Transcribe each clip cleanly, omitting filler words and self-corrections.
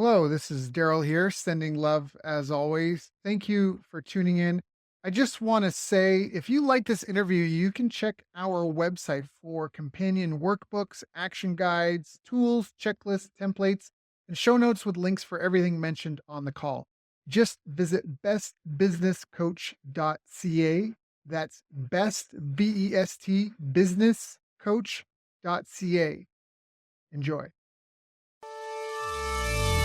Hello, this is Daryl here, sending love as always. Thank you for tuning in. I just want to say if you like this interview, you can check our website for companion workbooks, action guides, tools, checklists, templates, and show notes with links for everything mentioned on the call. Just visit bestbusinesscoach.ca. That's best, B-E-S-T, businesscoach.ca. Enjoy.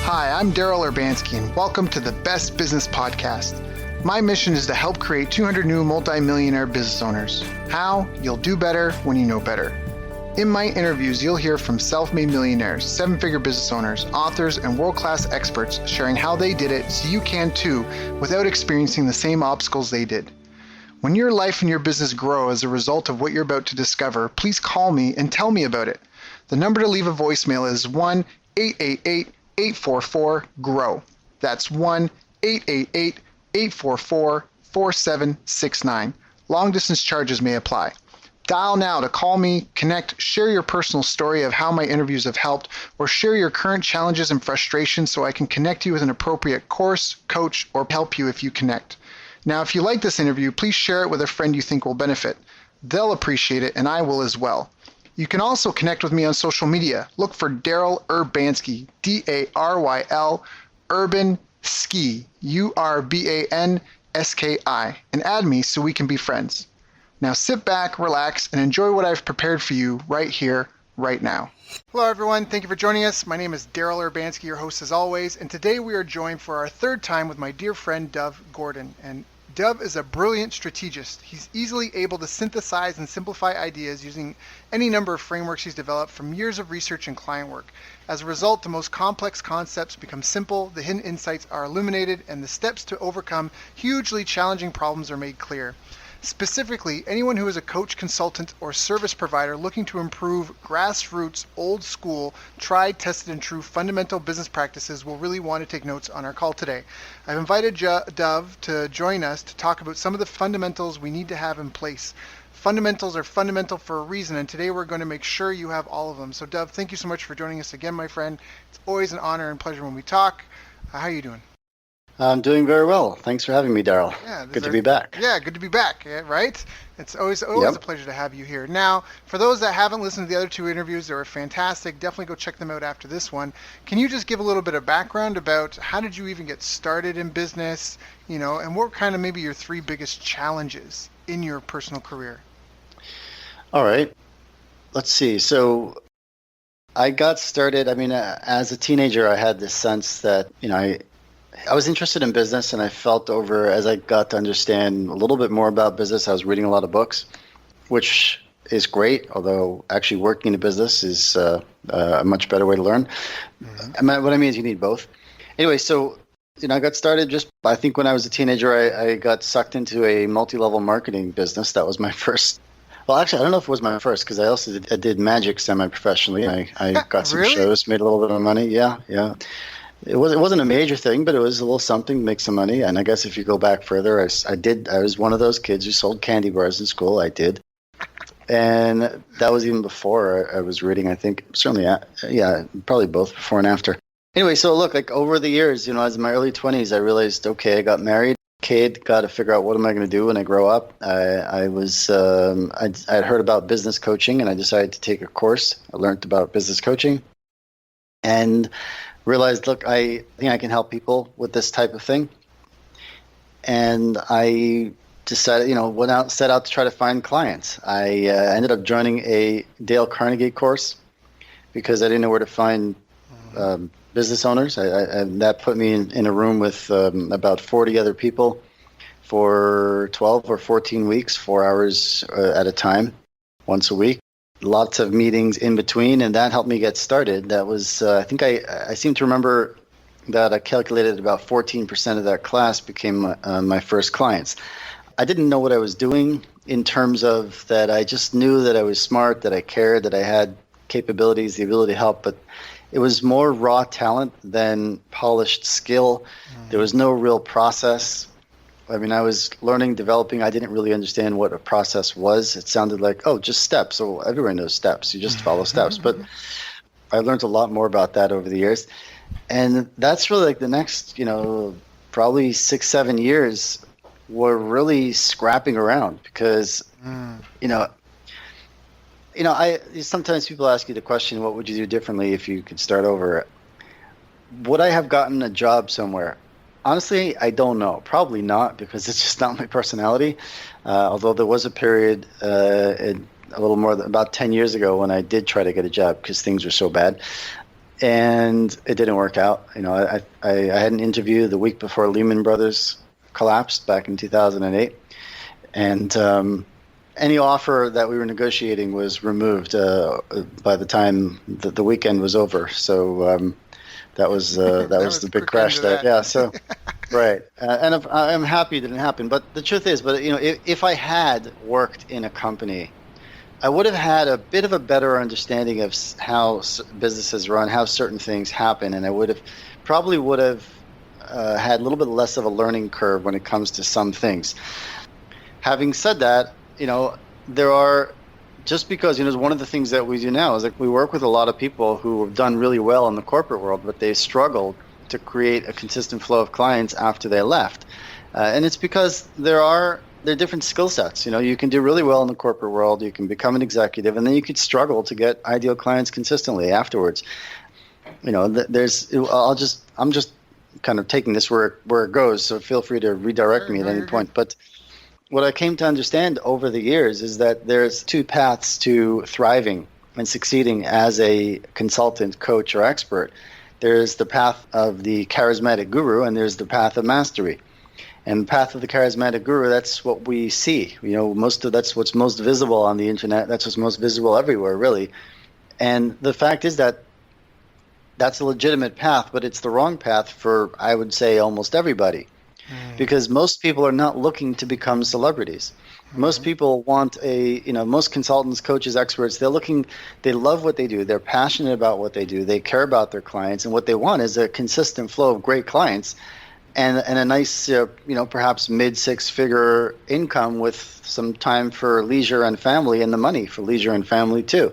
Hi, I'm Daryl Urbanski, and welcome to the Best Business Podcast. My mission is to help create 200 new multimillionaire business owners. How? You'll do better when you know better. In my interviews, you'll hear from self-made millionaires, seven-figure business owners, authors, and world-class experts sharing how they did it so you can too, without experiencing the same obstacles they did. When your life and your business grow as a result of what you're about to discover, please call me and tell me about it. The number to leave a voicemail is 1-888-844-GROW. That's 1-888-844-4769. Long distance charges may apply. Dial now to call me, connect, share your personal story of how my interviews have helped, or share your current challenges and frustrations so I can connect you with an appropriate course, coach, or help you if you connect. Now, if you like this interview, please share it with a friend you think will benefit. They'll appreciate it, and I will as well. You can also connect with me on social media. Look for Daryl Urbanski, D-A-R-Y-L, Urban Ski, U-R-B-A-N-S-K-I, and add me so we can be friends. Now sit back, relax, and enjoy what I've prepared for you right here, right now. Hello, everyone. Thank you for joining us. My name is Daryl Urbanski, your host as always, and today we are joined for our third time with my dear friend Dov Gordon. And Dov is a brilliant strategist. He's easily able to synthesize and simplify ideas using any number of frameworks he's developed from years of research and client work. As a result, the most complex concepts become simple, the hidden insights are illuminated, and the steps to overcome hugely challenging problems are made clear. Specifically, anyone who is a coach, consultant, or service provider looking to improve grassroots, old school, tried, tested, and true fundamental business practices will really want to take notes on our call today. I've invited Dov to join us to talk about some of the fundamentals we need to have in place. Fundamentals are fundamental for a reason, and today we're going to make sure you have all of them. So, Dov, thank you so much for joining us again, my friend. It's always an honor and pleasure when we talk. How are you doing? I'm doing very well. Thanks for having me, Daryl. Yeah, good to be back. Yeah, good to be back, right? It's always a pleasure to have you here. Now, for those that haven't listened to the other two interviews, they were fantastic. Definitely go check them out after this one. Can you just give a little bit of background about how did you even get started in business, and what were kind of maybe your three biggest challenges in your personal career? All right. Let's see. So I got started, as a teenager, I had this sense that, I was interested in business, and I felt as I got to understand a little bit more about business, I was reading a lot of books, which is great, although actually working in a business is a much better way to learn. Mm-hmm. What I mean is you need both. Anyway, so I got started I think when I was a teenager, I got sucked into a multi-level marketing business. That was my first. Well, actually, I don't know if it was my first, because I did magic semi-professionally. I got some Really? shows, made a little bit of money. Yeah. It wasn't a major thing, but it was a little something to make some money. And I guess if you go back further, I was one of those kids who sold candy bars in school. I did. And that was even before I was reading, I think. Certainly, probably both before and after. Anyway, so look, over the years, as in my early 20s, I realized, okay, I got married. Kid, got to figure out what am I going to do when I grow up. I'd heard about business coaching, and I decided to take a course. I learned about business coaching. And realized, look, I think I can help people with this type of thing. And I decided, set out to try to find clients. I ended up joining a Dale Carnegie course because I didn't know where to find business owners. And that put me in a room with about 40 other people for 12 or 14 weeks, 4 hours at a time, once a week. Lots of meetings in between, and that helped me get started. That was, I think I seem to remember that I calculated about 14% of that class became my first clients. I didn't know what I was doing in terms of that. I just knew that I was smart, that I cared, that I had capabilities, the ability to help, but it was more raw talent than polished skill. There was no real process. I was learning, developing. I didn't really understand what a process was. It sounded like, just steps. So everyone knows steps. You just follow steps. But I learned a lot more about that over the years. And that's really like the next, probably 6, 7 years, we're really scrapping around because, you know, I sometimes people ask you the question, what would you do differently if you could start over? Would I have gotten a job somewhere? Honestly, I don't know. Probably not, because it's just not my personality. Although there was a period a little more than about 10 years ago when I did try to get a job because things were so bad, and it didn't work out. I had an interview the week before Lehman Brothers collapsed back in 2008, and any offer that we were negotiating was removed by the time the weekend was over. So that was the big crash there. Yeah. So right, and I'm happy it didn't happen. But the truth is, if I had worked in a company, I would have had a bit of a better understanding of how businesses run, how certain things happen, and I probably would have had a little bit less of a learning curve when it comes to some things. Having said that, there are, just because, one of the things that we do now is like we work with a lot of people who have done really well in the corporate world, but they struggled to create a consistent flow of clients after they left. And it's because there are different skill sets. You can do really well in the corporate world, you can become an executive, and then you could struggle to get ideal clients consistently afterwards. I'm just kind of taking this where it goes, so feel free to redirect me at any point. But what I came to understand over the years is that there's two paths to thriving and succeeding as a consultant, coach, or expert. There's the path of the charismatic guru, and there's the path of mastery. And the path of the charismatic guru, that's what we see. That's what's most visible on the internet. That's what's most visible everywhere, really. And the fact is that that's a legitimate path, but it's the wrong path for, I would say, almost everybody. Because most people are not looking to become celebrities. Most people want most consultants, coaches, experts, they love what they do. They're passionate about what they do. They care about their clients. And what they want is a consistent flow of great clients and a nice, perhaps mid-six-figure income with some time for leisure and family, and the money for leisure and family too.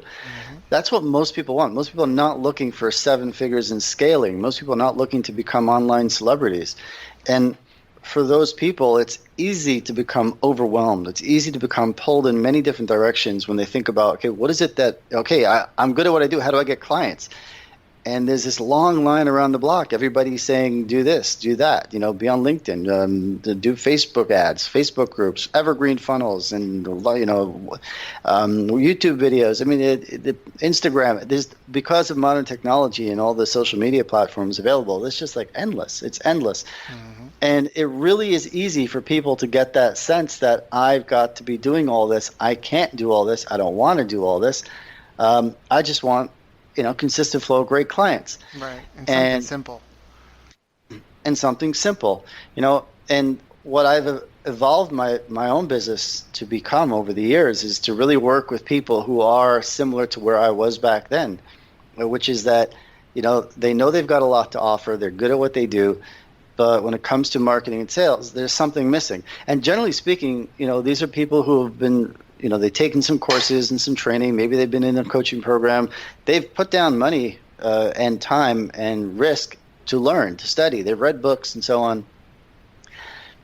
That's what most people want. Most people are not looking for 7 figures in scaling. Most people are not looking to become online celebrities. And for those people, it's easy to become overwhelmed. It's easy to become pulled in many different directions when they think about, okay, what is it I'm good at what I do. How do I get clients? And there's this long line around the block. Everybody's saying, do this, do that, be on LinkedIn, do Facebook ads, Facebook groups, evergreen funnels, and, YouTube videos. I mean, Instagram, because of modern technology and all the social media platforms available, it's just like endless. It's endless. And it really is easy for people to get that sense that I've got to be doing all this. I can't do all this. I don't want to do all this. I just want consistent flow of great clients. Right. And simple. And something simple. And what I've evolved my own business to become over the years is to really work with people who are similar to where I was back then, which is that, they know they've got a lot to offer. They're good at what they do. But when it comes to marketing and sales, there's something missing. And generally speaking, these are people who have been, they've taken some courses and some training. Maybe they've been in a coaching program. They've put down money and time and risk to learn, to study. They've read books and so on.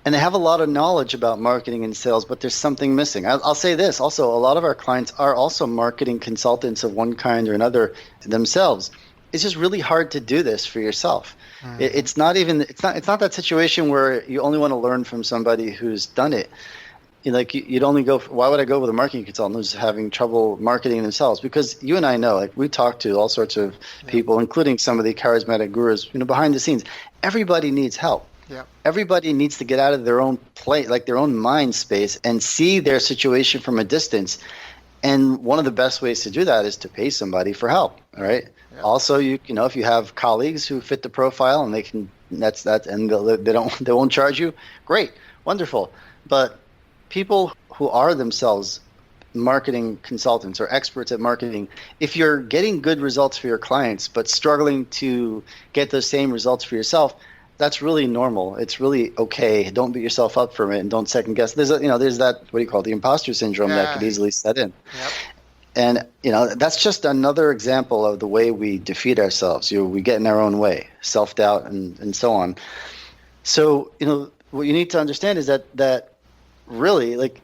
And they have a lot of knowledge about marketing and sales, but there's something missing. I'll say this also, a lot of our clients are also marketing consultants of one kind or another themselves. It's just really hard to do this for yourself. It's not that situation where you only want to learn from somebody who's done it. You'd only go. Why would I go with a marketing consultant who's having trouble marketing themselves? Because you and I know, we talk to all sorts of people, including some of the charismatic gurus, behind the scenes. Everybody needs help. Yeah. Everybody needs to get out of their own their own mind space, and see their situation from a distance. And one of the best ways to do that is to pay somebody for help. All right. Yeah. Also, if you have colleagues who fit the profile and they can, and they won't charge you. Great, wonderful. But people who are themselves marketing consultants or experts at marketing, if you're getting good results for your clients but struggling to get those same results for yourself, that's really normal. It's really okay. Don't beat yourself up for it, and don't second guess. There's that, what do you call it, the imposter syndrome that could easily set in. Yep. And that's just another example of the way we defeat ourselves. We get in our own way, self-doubt, and so on. So what you need to understand is that really, like,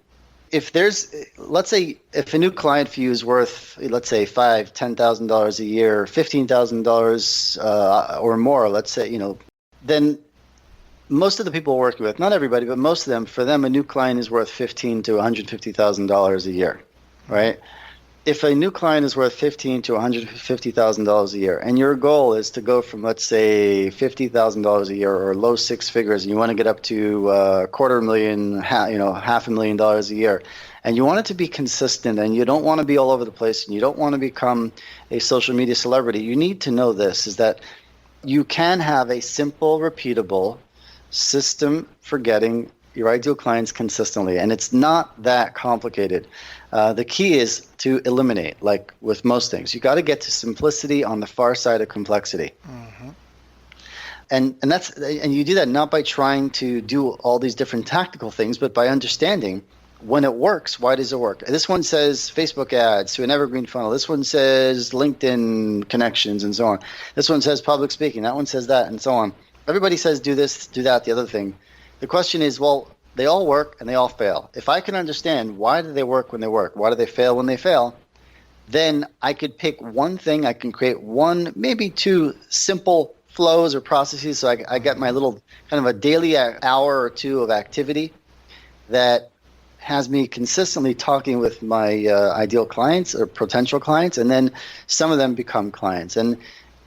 let's say if a new client for you is worth, let's say $5,000-$10,000 a year, $15,000 or more, let's say, then most of the people we're working with, not everybody, but most of them, for them, a new client is worth $15,000 to $150,000 a year, right? If a new client is worth $15,000 to $150,000 a year, and your goal is to go from, let's say, $50,000 a year or low six figures, and you want to get up to $250,000, $500,000 a year, and you want it to be consistent, and you don't want to be all over the place, and you don't want to become a social media celebrity, you need to know this, is that you can have a simple, repeatable system for getting your ideal clients consistently, and it's not that complicated. The key is to eliminate, like with most things. You got to get to simplicity on the far side of complexity. Mm-hmm. And you do that not by trying to do all these different tactical things, but by understanding when it works, why does it work? This one says Facebook ads to an evergreen funnel. This one says LinkedIn connections and so on. This one says public speaking. That one says that and so on. Everybody says do this, do that, the other thing. The question is, well, they all work and they all fail. If I can understand why do they work when they work, why do they fail when they fail, then I could pick one thing. I can create one, maybe two simple flows or processes. So I get my little kind of a daily hour or two of activity that has me consistently talking with my ideal clients or potential clients, and then some of them become clients. And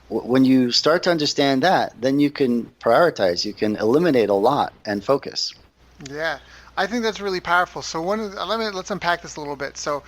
when you start to understand that, then you can prioritize, you can eliminate a lot and focus. Yeah, I think that's really powerful. So let's unpack this a little bit. So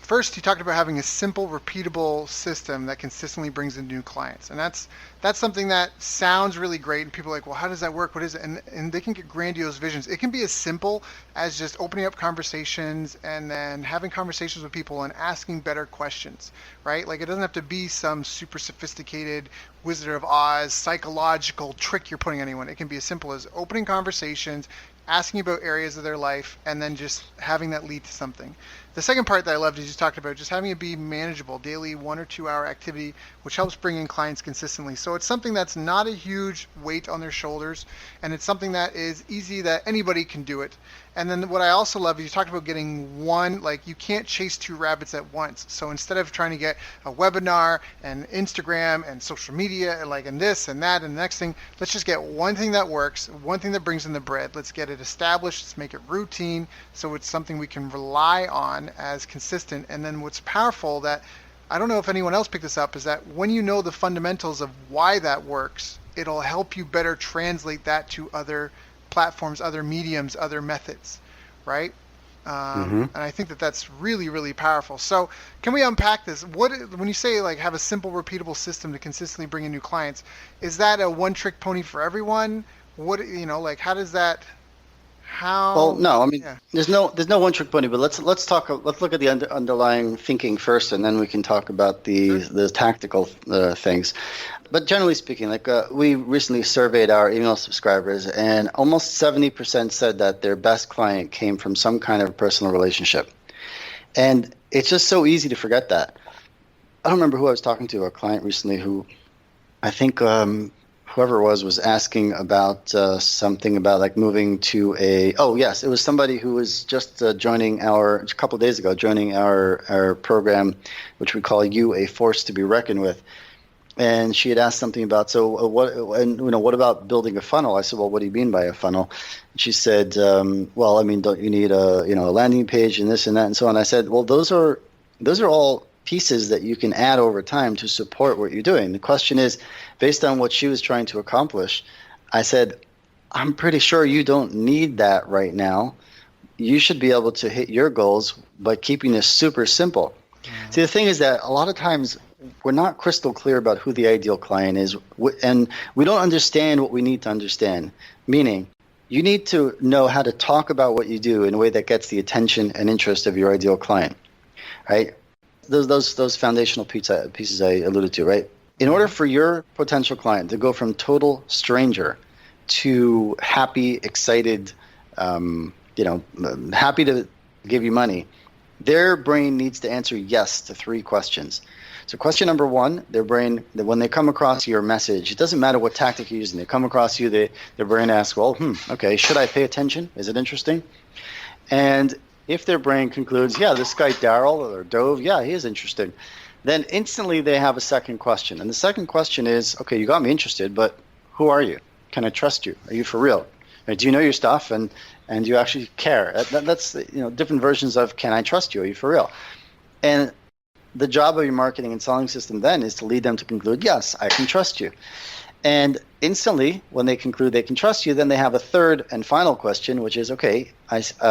first, you talked about having a simple, repeatable system that consistently brings in new clients. And that's something that sounds really great. And people are like, well, how does that work? What is it? And they can get grandiose visions. It can be as simple as just opening up conversations and then having conversations with people and asking better questions, right? Like, it doesn't have to be some super sophisticated Wizard of Oz psychological trick you're putting on anyone. It can be as simple as opening conversations, asking about areas of their life, and then just having that lead to something. The second part that I loved is you talked about just having it be manageable, daily 1 or 2 hour activity, which helps bring in clients consistently. So it's something that's not a huge weight on their shoulders, and it's something that is easy that anybody can do it. And then what I also love is you talked about getting one, like, you can't chase 2 rabbits at once. So instead of trying to get a webinar and Instagram and social media and this and that and the next thing, let's just get one thing that works, one thing that brings in the bread. Let's get it established. Let's make it routine so it's something we can rely on as consistent. And then what's powerful, that I don't know if anyone else picked this up, is that when you know the fundamentals of why that works, it'll help you better translate that to other platforms, other mediums, other methods, right? And I think that that's really, really powerful. So can we unpack this? When you say like have a simple, repeatable system to consistently bring in new clients, is that a one-trick pony for everyone? How does that? Well, no, I mean, there's no one-trick pony. But let's look at the underlying thinking first, and then we can talk about the tactical things. But generally speaking, we recently surveyed our email subscribers, and almost 70% said that their best client came from some kind of personal relationship. And it's just so easy to forget that. I don't remember who I was talking to, a client recently who I think whoever it was asking about something about moving to it was somebody who was just a couple of days ago, joining our program, which we call You, a Force to be Reckoned With. And she had asked something about, what about building a funnel? I said, well, what do you mean by a funnel? And she said, well, I mean, don't you need a landing page and this and that and so on? I said, well, those are all pieces that you can add over time to support what you're doing. The question is, based on what she was trying to accomplish, I said, I'm pretty sure you don't need that right now. You should be able to hit your goals by keeping this super simple. Mm-hmm. See, the thing is that a lot of times we're not crystal clear about who the ideal client is, and we don't understand what we need to understand. Meaning, you need to know how to talk about what you do in a way that gets the attention and interest of your ideal client, right? Those foundational pieces I alluded to, right? In order for your potential client to go from total stranger to happy, excited, happy to give you money, Their brain needs to answer yes to 3 questions. So question number 1, their brain, when they come across your message, it doesn't matter what tactic you're using. They come across you, their brain asks, well, okay, should I pay attention? Is it interesting? And if their brain concludes, yeah, this guy Daryl or Dov, yeah, he is interesting, then instantly they have a second question. And the second question is, okay, you got me interested, but who are you? Can I trust you? Are you for real? Do you know your stuff? And do you actually care? That's different versions of can I trust you? Are you for real? And the job of your marketing and selling system then is to lead them to conclude, yes, I can trust you. And instantly, when they conclude they can trust you, then they have a third and final question, which is, okay,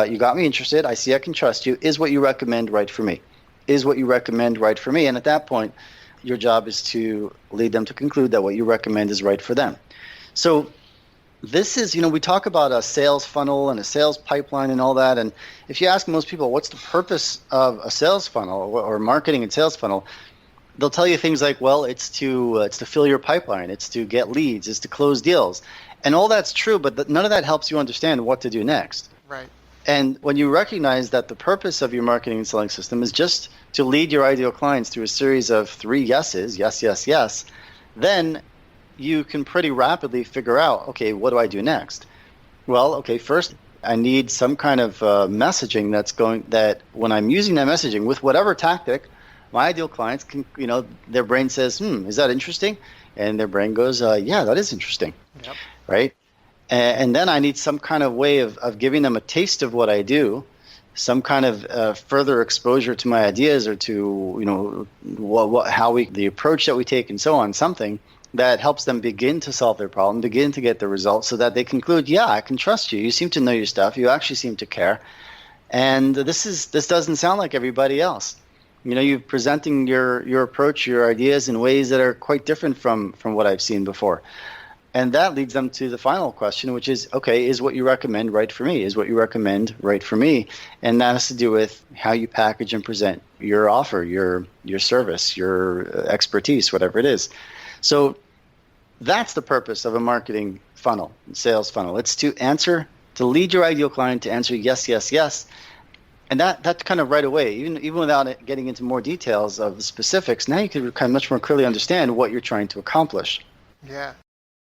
you got me interested. I see I can trust you. Is what you recommend right for me? Is what you recommend right for me? And at that point, your job is to lead them to conclude that what you recommend is right for them. So this is, we talk about a sales funnel and a sales pipeline and all that. And if you ask most people, what's the purpose of a sales funnel or marketing and sales funnel, they'll tell you things like, well, it's to fill your pipeline, it's to get leads, it's to close deals. And all that's true, but none of that helps you understand what to do next. Right. And when you recognize that the purpose of your marketing and selling system is just to lead your ideal clients through a series of 3 yeses, yes, yes, yes, then you can pretty rapidly figure out, okay, what do I do next? Well, okay, first I need some kind of messaging that when I'm using that messaging with whatever tactic, my ideal clients can, their brain says, is that interesting? And their brain goes, yeah, that is interesting. Yep. Right? And then I need some kind of way of giving them a taste of what I do, some kind of further exposure to my ideas or to, the approach that we take and so on, something that helps them begin to solve their problem, begin to get the results so that they conclude, yeah, I can trust you. You seem to know your stuff. You actually seem to care. And this doesn't sound like everybody else. You're presenting your approach, your ideas in ways that are quite different from what I've seen before. And that leads them to the final question, which is, okay, is what you recommend right for me? Is what you recommend right for me? And that has to do with how you package and present your offer, your service, your expertise, whatever it is. So that's the purpose of a marketing funnel, sales funnel. It's to lead your ideal client to answer yes, yes, yes. And that kind of right away, even without getting into more details of the specifics, now you can kind of much more clearly understand what you're trying to accomplish. Yeah.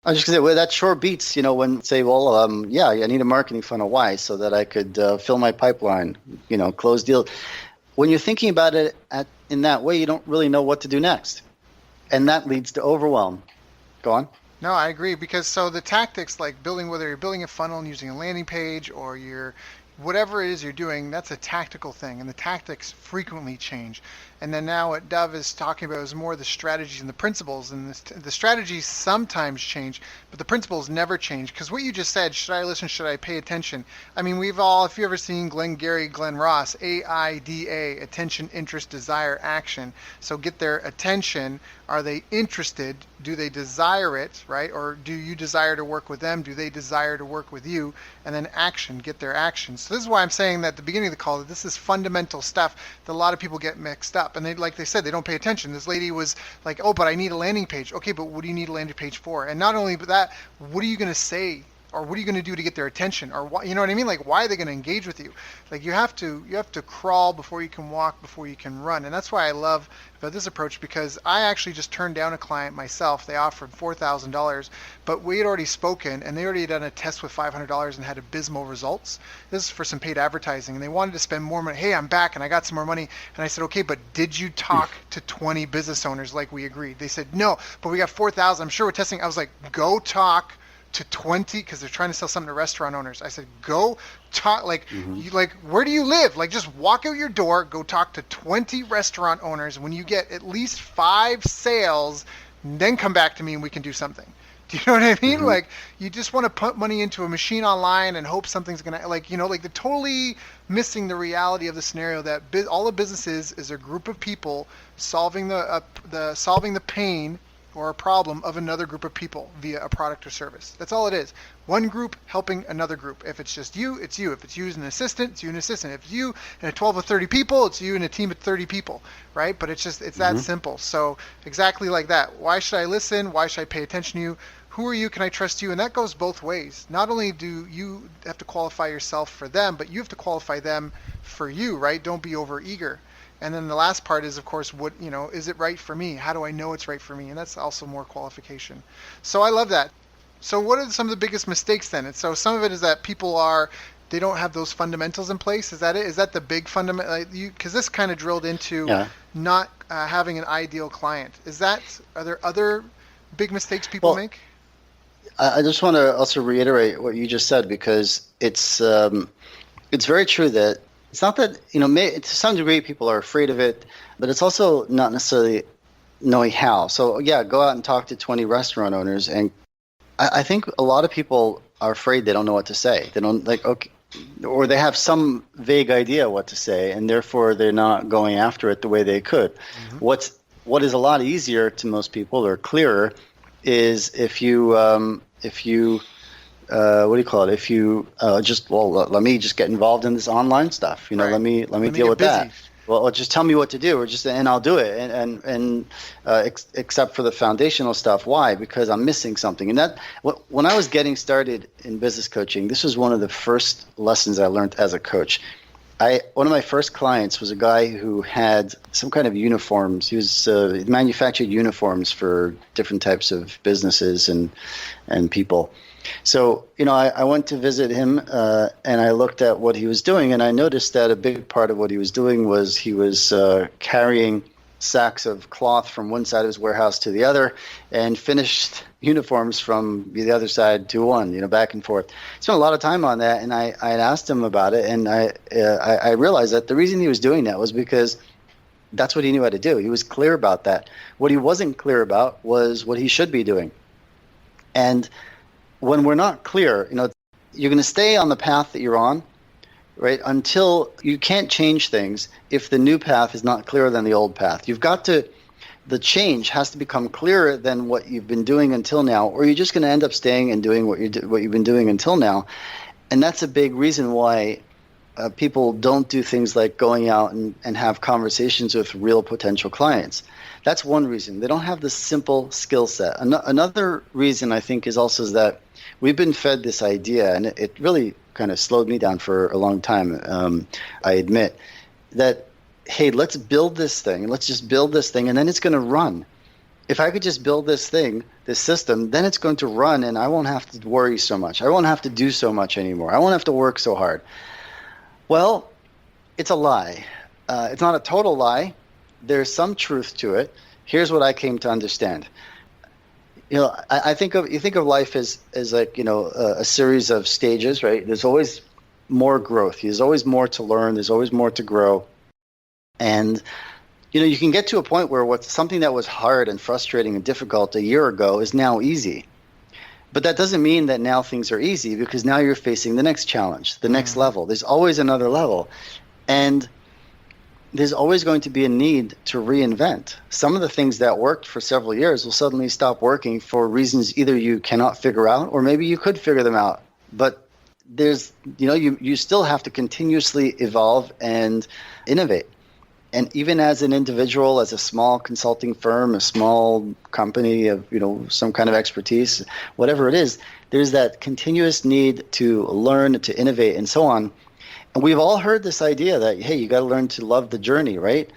I was just going to say, well, that sure beats, when say, well, I need a marketing funnel. Why? So that I could fill my pipeline, close deals. When you're thinking about it in that way, you don't really know what to do next. And that leads to overwhelm. Go on. No, I agree, because so the tactics like whether you're building a funnel and using a landing page or whatever it is you're doing, that's a tactical thing, and the tactics frequently change. And then now what Dov is talking about is more the strategies and the principles, and the strategies sometimes change, but the principles never change. Because what you just said, should I listen, should I pay attention? I mean, if you've ever seen Glenn Ross, AIDA, attention, interest, desire, action. So get their attention. Are they interested? Do they desire it, right? Or do you desire to work with them? Do they desire to work with you? And then action, get their action. So this is why I'm saying that at the beginning of the call that this is fundamental stuff that a lot of people get mixed up. And like they said, they don't pay attention. This lady was like, oh, but I need a landing page. Okay, but what do you need a landing page for? And not only that, what are you going to say? Or what are you going to do to get their attention? Or what, you know what I mean? Like, why are they going to engage with you? Like, you have to crawl before you can walk, before you can run. And that's why I love about this approach, because I actually just turned down a client myself. They offered $4,000, but we had already spoken, and they already had done a test with $500 and had abysmal results. This is for some paid advertising, and they wanted to spend more money. Hey, I'm back, and I got some more money. And I said, okay, but did you talk to 20 business owners like we agreed? They said, no, but we got 4,000. I'm sure we're testing. I was like, go talk to 20, because they're trying to sell something to restaurant owners. I said, go talk, where do you live? Like, just walk out your door, go talk to 20 restaurant owners. When you get at least 5 sales, then come back to me and we can do something. Do you know what I mean? Mm-hmm. Like, you just want to put money into a machine online and hope something's going to, they're totally missing the reality of the scenario that all a business is a group of people solving the pain or a problem of another group of people via a product or service. That's all it is. One group helping another group. If it's just you, it's you. If it's you and an assistant, it's you and an assistant. If it's you and a 12 or 30 people, it's you and a team of 30 people, right? But it's that simple. So exactly like that. Why should I listen? Why should I pay attention to you? who are you? Can I trust you? And that goes both ways. Not only do you have to qualify yourself for them, but you have to qualify them for you, right? Don't be over eager. And then the last part is, of course, what, is it right for me? How do I know it's right for me? And that's also more qualification. So I love that. So what are some of the biggest mistakes then? And so some of it is that they don't have those fundamentals in place. Is that it? Is that the big fundamental? Because this kind of drilled into not having an ideal client. Are there other big mistakes people make? I just want to also reiterate what you just said, because it's very true that it's not that, to some degree people are afraid of it, but it's also not necessarily knowing how. So yeah, go out and talk to 20 restaurant owners, and I think a lot of people are afraid they don't know what to say. They don't or they have some vague idea what to say, and therefore they're not going after it the way they could. Mm-hmm. What is a lot easier to most people, or clearer, is if you what do you call it? If you let me just get involved in this online stuff. Right. Let me deal with that. Well, just tell me what to do, and I'll do it. And except for the foundational stuff. Why? Because I'm missing something. And when I was getting started in business coaching, this was one of the first lessons I learned as a coach. One of my first clients was a guy who had some kind of uniforms. He manufactured uniforms for different types of businesses and people. So, I went to visit him and I looked at what he was doing, and I noticed that a big part of what he was doing was he was carrying sacks of cloth from one side of his warehouse to the other, and finished uniforms from the other side to one, back and forth. Spent a lot of time on that, and I had asked him about it, and I realized that the reason he was doing that was because that's what he knew how to do. He was clear about that. What he wasn't clear about was what he should be doing. And when we're not clear, you're going to stay on the path that you're on, right, until you can't change things if the new path is not clearer than the old path. The change has to become clearer than what you've been doing until now, or you're just going to end up staying and doing what you've been doing until now. And that's a big reason why people don't do things like going out and have conversations with real potential clients. That's one reason. They don't have the simple skill set. Another reason, I think, is also that we've been fed this idea, and it really kind of slowed me down for a long time, I admit, that, hey, let's build this thing, and let's just build this thing, and then it's going to run. If I could just build this thing, this system, then it's going to run, and I won't have to worry so much. I won't have to do so much anymore. I won't have to work so hard. Well, it's a lie. It's not a total lie. There's some truth to it. Here's what I came to understand. I think of life as like, a series of stages, right? There's always more growth. There's always more to learn. There's always more to grow. And, you can get to a point where something that was hard and frustrating and difficult a year ago is now easy. But that doesn't mean that now things are easy, because now you're facing the next challenge, the next level. There's always another level. And there's always going to be a need to reinvent. Some of the things that worked for several years will suddenly stop working for reasons either you cannot figure out, or maybe you could figure them out. But there's, you still have to continuously evolve and innovate. And even as an individual, as a small consulting firm, a small company of, some kind of expertise, whatever it is, there's that continuous need to learn, to innovate, and so on. And we've all heard this idea that, hey, you got to learn to love the journey, right?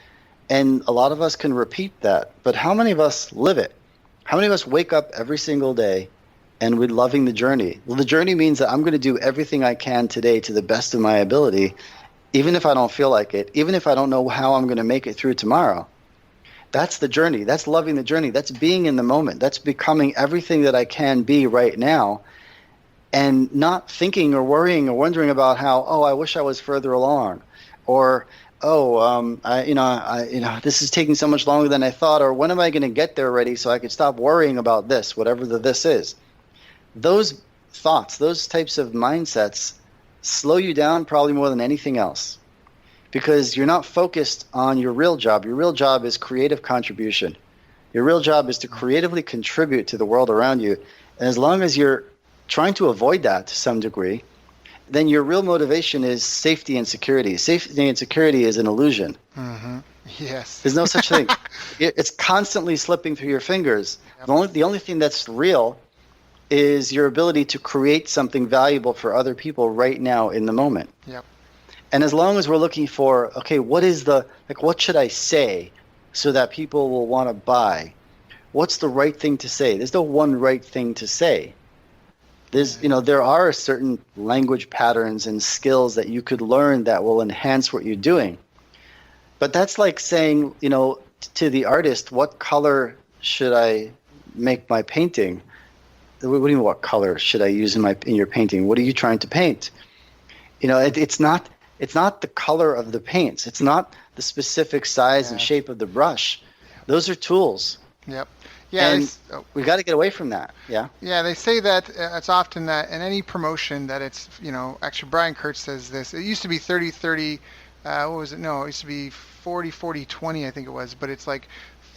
And a lot of us can repeat that. But how many of us live it? How many of us wake up every single day and we're loving the journey? Well, the journey means that I'm going to do everything I can today to the best of my ability, even if I don't feel like it, even if I don't know how I'm going to make it through tomorrow. That's the journey. That's loving the journey. That's being in the moment. That's becoming everything that I can be right now, and not thinking or worrying or wondering about how, I wish I was further along, or, this is taking so much longer than I thought, or when am I going to get there already so I could stop worrying about this, whatever this is. Those thoughts, those types of mindsets slow you down probably more than anything else, because you're not focused on your real job. Your real job is creative contribution. Your real job is to creatively contribute to the world around you. And as long as you're trying to avoid that to some degree, then your real motivation is safety and security. Safety and security is an illusion. Mm-hmm. Yes. There's no such thing. It's constantly slipping through your fingers. Yep. The only thing that's real is your ability to create something valuable for other people right now in the moment. Yep. And as long as we're looking for, okay, what should I say so that people will want to buy? What's the right thing to say? There's no one right thing to say. There are certain language patterns and skills that you could learn that will enhance what you're doing. But that's like saying, to the artist, what color should I make my painting? What do you mean, what color should I use in your painting? What are you trying to paint? It's not the color of the paints. It's not the specific size and shape of the brush. Those are tools. Yep. Yeah, and we got to get away from that. Yeah. Yeah, they say that it's often that in any promotion that it's, actually Brian Kurtz says this. It used to be 30-30, what was it? No, it used to be 40-40-20, I think it was, but it's like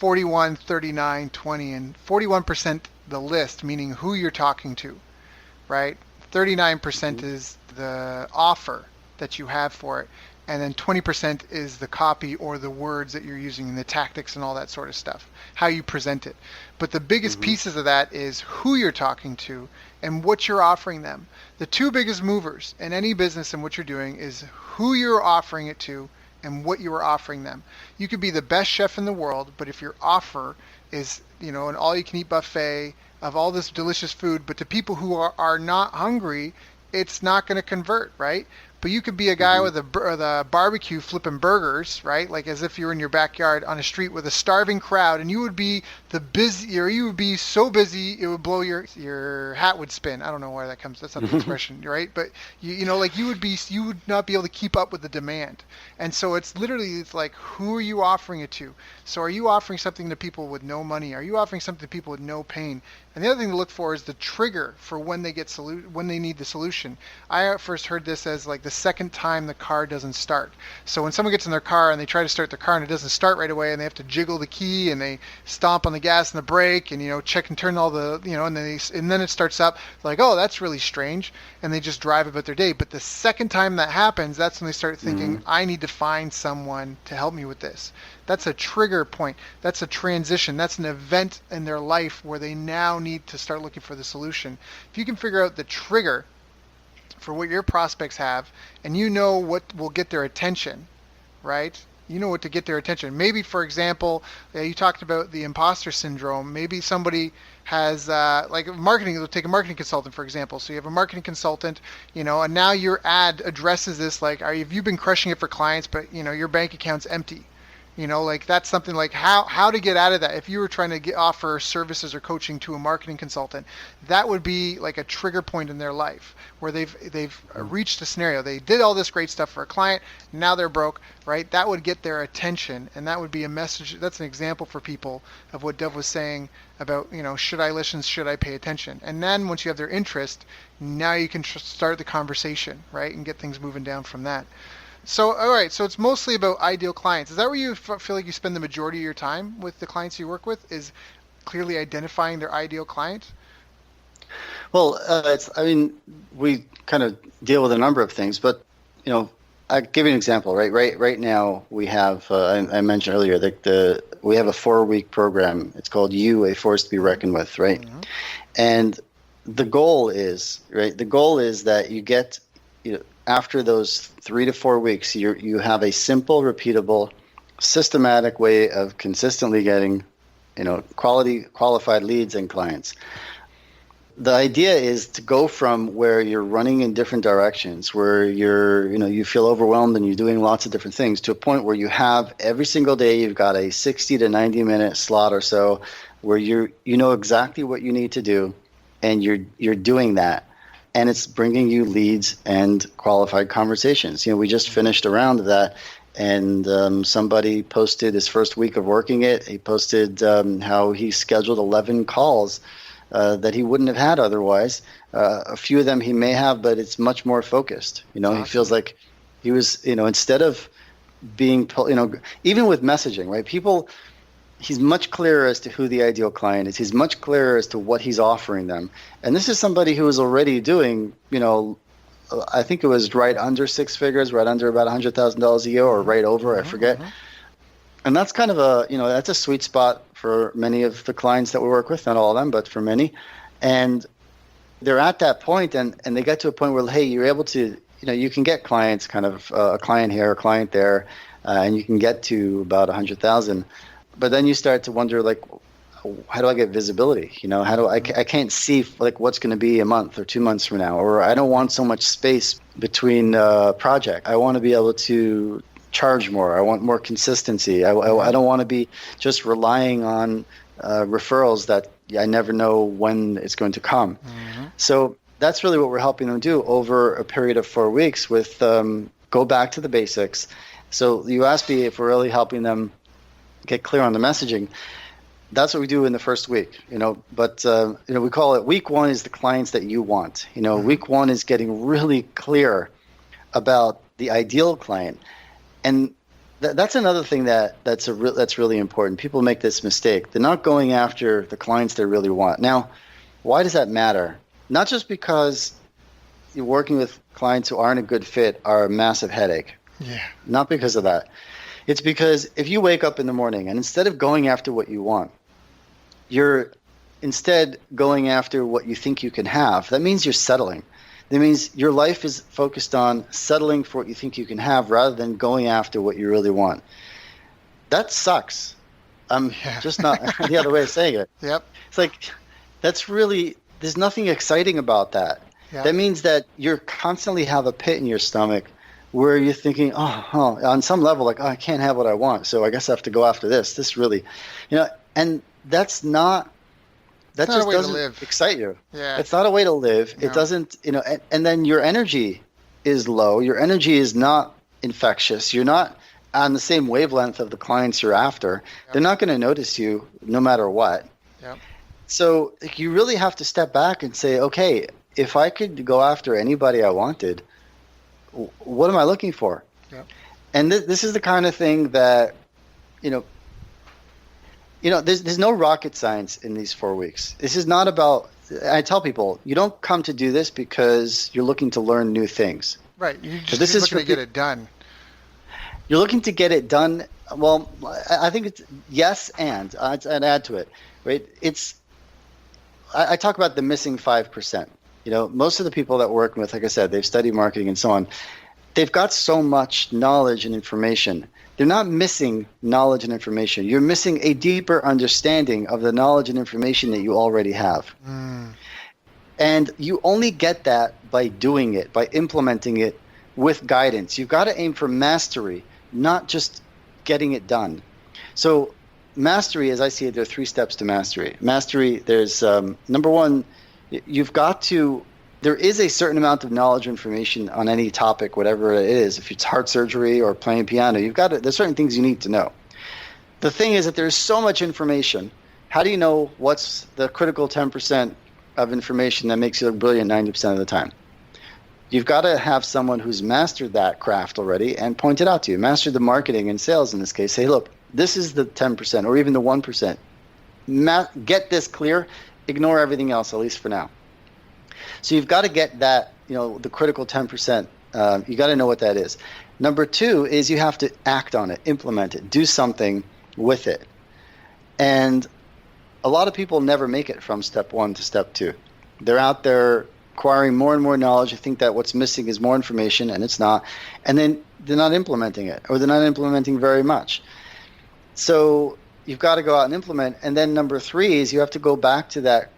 41-39-20, and 41% the list, meaning who you're talking to, right? 39% is the offer that you have for it. And then 20% is the copy or the words that you're using and the tactics and all that sort of stuff, how you present it. But the biggest pieces of that is who you're talking to and what you're offering them. The two biggest movers in any business and what you're doing is who you're offering it to and what you are offering them. You could be the best chef in the world, but if your offer is, an all-you-can-eat buffet of all this delicious food, but to people who are not hungry, it's not going to convert, right? But you could be a guy with a barbecue flipping burgers, right? Like as if you were in your backyard on a street with a starving crowd, and you would be you would be so busy it would blow your hat would spin. I don't know where that comes. That's not the expression, right? But you would not be able to keep up with the demand. And so it's like, who are you offering it to? So are you offering something to people with no money? Are you offering something to people with no pain? And the other thing to look for is the trigger for when they need the solution. I first heard this as like the second time the car doesn't start. So when someone gets in their car and they try to start their car and it doesn't start right away, and they have to jiggle the key and they stomp on the gas and the brake and check and turn all the and then it starts up, like, oh, that's really strange, and they just drive about their day. But the second time that happens, that's when they start thinking, I need to find someone to help me with this. That's a trigger point. That's a transition. That's an event in their life where they now need to start looking for the solution. If you can figure out the trigger for what your prospects have, and what will get their attention, right? You know what to get their attention. Maybe, for example, you talked about the imposter syndrome. Maybe somebody has, like marketing, we'll take a marketing consultant, for example. So you have a marketing consultant, and now your ad addresses this, like, have you been crushing it for clients, but, your bank account's empty? Like that's something like how to get out of that. If you were trying to offer services or coaching to a marketing consultant, that would be like a trigger point in their life where they've reached a scenario. They did all this great stuff for a client. Now they're broke, right? That would get their attention, and that would be a message. That's an example for people of what Dov was saying about, should I listen? Should I pay attention? And then once you have their interest, now you can start the conversation, right? And get things moving down from that. So, all right, so it's mostly about ideal clients. Is that where you feel like you spend the majority of your time with the clients you work with, is clearly identifying their ideal client? Well, we kind of deal with a number of things, but, I'll give you an example, right? Right now we have, I mentioned earlier, that we have a 4-week program. It's called You, A Force to Be Reckoned With, right? Mm-hmm. And the goal is that you get, after those 3 to 4 weeks, you have a simple, repeatable, systematic way of consistently getting, qualified leads and clients. The idea is to go from where you're running in different directions, where you feel overwhelmed and you're doing lots of different things, to a point where you have every single day you've got a 60 to 90 minute slot or so where you know exactly what you need to do, and you're doing that. And it's bringing you leads and qualified conversations. We just finished a round of that, and somebody posted his first week of working it. He posted how he scheduled 11 calls that he wouldn't have had otherwise. A few of them he may have, but it's much more focused. Awesome. He feels like he was, instead of being, even with messaging, right? He's much clearer as to who the ideal client is. He's much clearer as to what he's offering them. And this is somebody who is already doing, I think it was right under 6 figures, right under about $100,000 a year, or right over, I forget. Mm-hmm. And that's kind of that's a sweet spot for many of the clients that we work with, not all of them, but for many. And they're at that point, and they get to a point where, hey, you're able to, you can get clients, kind of a client here, a client there, and you can get to about 100,000. But then you start to wonder, like, how do I get visibility? How do I can't see like what's going to be a month or 2 months from now, or I don't want so much space between project. I want to be able to charge more. I want more consistency. I don't want to be just relying on referrals that I never know when it's going to come. Mm-hmm. So that's really what we're helping them do over a period of 4 weeks with go back to the basics. So you asked me if we're really helping them get clear on the messaging. That's what we do in the first week, but we call it week 1 is the clients that you want. Mm-hmm. Week 1 is getting really clear about the ideal client. And that's another thing that's really important. People make this mistake. They're not going after the clients they really want. Now, why does that matter? Not just because you're working with clients who aren't a good fit are a massive headache. Yeah. Not because of that. It's because if you wake up in the morning and instead of going after what you want, you're instead going after what you think you can have, that means you're settling. That means your life is focused on settling for what you think you can have rather than going after what you really want. That sucks. Just not the other way of saying it. Yep. It's like, there's nothing exciting about that. Yep. That means that you constantly have a pit in your stomach where you're thinking, on some level, like, I can't have what I want, so I guess I have to go after this. This really, and that's not. That just doesn't excite you. Yeah. It's not a way to live. No. It doesn't, and then your energy is low. Your energy is not infectious. You're not on the same wavelength of the clients you're after. Yep. They're not going to notice you no matter what. Yep. So you really have to step back and say, okay, if I could go after anybody I wanted, what am I looking for? Yep. And this is the kind of thing that, there's no rocket science in these 4 weeks. This is not about, I tell people, you don't come to do this because you're looking to learn new things. Right. You're looking to get it done. You're looking to get it done. Well, I think it's yes, and I'd add to it, right? I talk about the missing 5%. Most of the people that we're working with, like I said, they've studied marketing and so on. They've got so much knowledge and information. They're not missing knowledge and information. You're missing a deeper understanding of the knowledge and information that you already have. Mm. And you only get that by doing it, by implementing it with guidance. You've got to aim for mastery, not just getting it done. So mastery, as I see it, there are 3 steps to mastery. Mastery, there's number 1, there is a certain amount of knowledge or information on any topic, whatever it is. If it's heart surgery or playing piano, there's certain things you need to know. The thing is that there's so much information. How do you know what's the critical 10% of information that makes you look brilliant 90% of the time? You've got to have someone who's mastered that craft already and point it out to you. Mastered the marketing and sales in this case. Say, look, this is the 10% or even the 1%. Get this clear. Ignore everything else, at least for now. So you've got to get that, the critical 10%. You got to know what that is. Number 2 is you have to act on it, implement it, do something with it. And a lot of people never make it from step 1 to step 2. They're out there acquiring more and more knowledge. I think that what's missing is more information, and it's not. And then they're not implementing it, or they're not implementing very much. So you've got to go out and implement. And then number 3 is you have to go back to that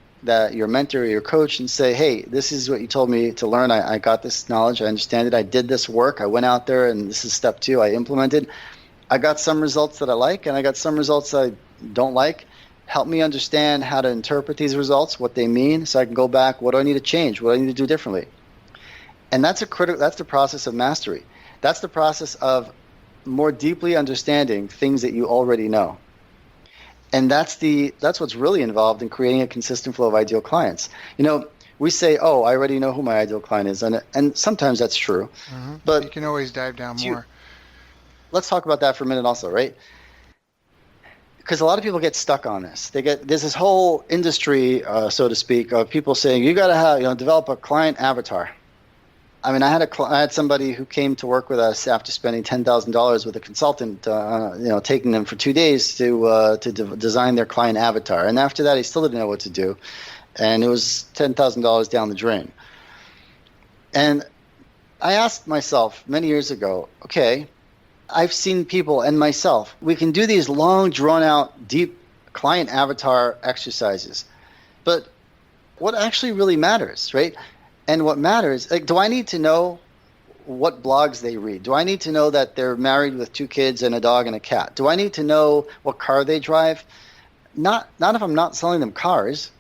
your mentor or your coach and say, hey, this is what you told me to learn. I got this knowledge. I understand it. I did this work. I went out there, and this is step 2. I implemented. I got some results that I like, and I got some results I don't like. Help me understand how to interpret these results, what they mean, so I can go back. What do I need to change? What do I need to do differently? And that's the process of mastery. That's the process of more deeply understanding things that you already know. And that's what's really involved in creating a consistent flow of ideal clients. We say, oh, I already know who my ideal client is, and sometimes that's true. Mm-hmm. But you can always dive down more. Let's talk about that for a minute also, right? Because a lot of people get stuck on this. There's this whole industry, so to speak, of people saying you got to develop a client avatar. I mean, I had somebody who came to work with us after spending $10,000 with a consultant, taking them for 2 days to design their client avatar. And after that, he still didn't know what to do. and it was $10,000 down the drain. And I asked myself many years ago, okay, I've seen people and myself, we can do these long, drawn-out, deep client avatar exercises, but what actually really matters, right? And what matters, like, do I need to know what blogs they read? Do I need to know that they're married with 2 kids and a dog and a cat? Do I need to know what car they drive? Not if I'm not selling them cars,